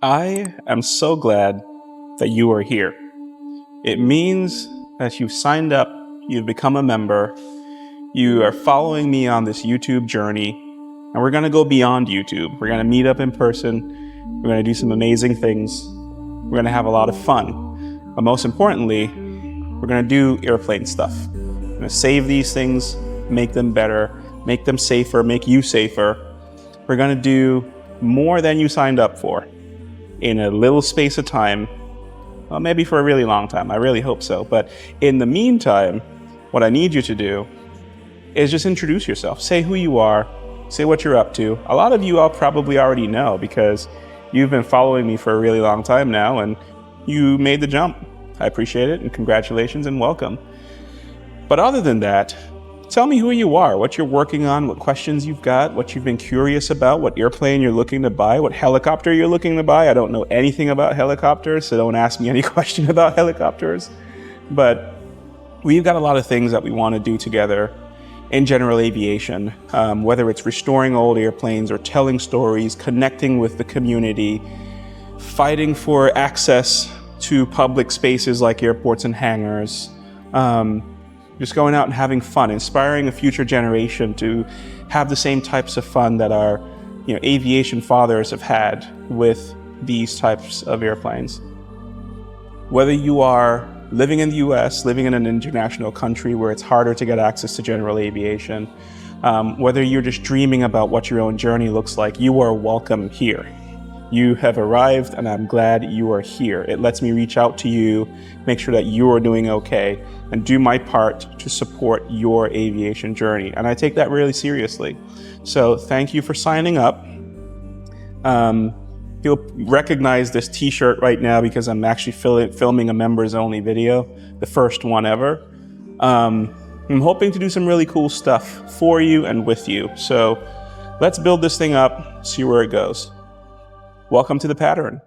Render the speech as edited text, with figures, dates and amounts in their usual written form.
I am so glad that you are here. It means that you've signed up, you've become a member, you are following me on this YouTube journey, and we're going to go beyond YouTube. We're going to meet up in person, we're going to do some amazing things, we're going to have a lot of fun. But most importantly, we're going to do airplane stuff. We're going to save these things, make them better, make them safer, make you safer. We're going to do more than you signed up for in a little space of time, well, maybe for a really long time. I really hope so. But in the meantime, what I need you to do is just introduce yourself. Say who you are, say what you're up to. A lot of you all probably already know because you've been following me for a really long time now and you made the jump. I appreciate it and congratulations and welcome. But other than that, tell me who you are, what you're working on, what questions you've got, what you've been curious about, what airplane you're looking to buy, what helicopter you're looking to buy. I don't know anything about helicopters, so don't ask me any question about helicopters. But we've got a lot of things that we want to do together in general aviation, whether it's restoring old airplanes or telling stories, connecting with the community, fighting for access to public spaces like airports and hangars, just going out and having fun, inspiring a future generation to have the same types of fun that our aviation fathers have had with these types of airplanes. Whether you are living in the US, living in an international country where it's harder to get access to general aviation, whether you're just dreaming about what your own journey looks like, you are welcome here. You have arrived and I'm glad you are here. It lets me reach out to you, make sure that you are doing okay, and do my part to support your aviation journey. And I take that really seriously. So thank you for signing up. You'll recognize this t-shirt right now because I'm actually filming a members only video, the first one ever. I'm hoping to do some really cool stuff for you and with you. So let's build this thing up, see where it goes. Welcome to the pattern.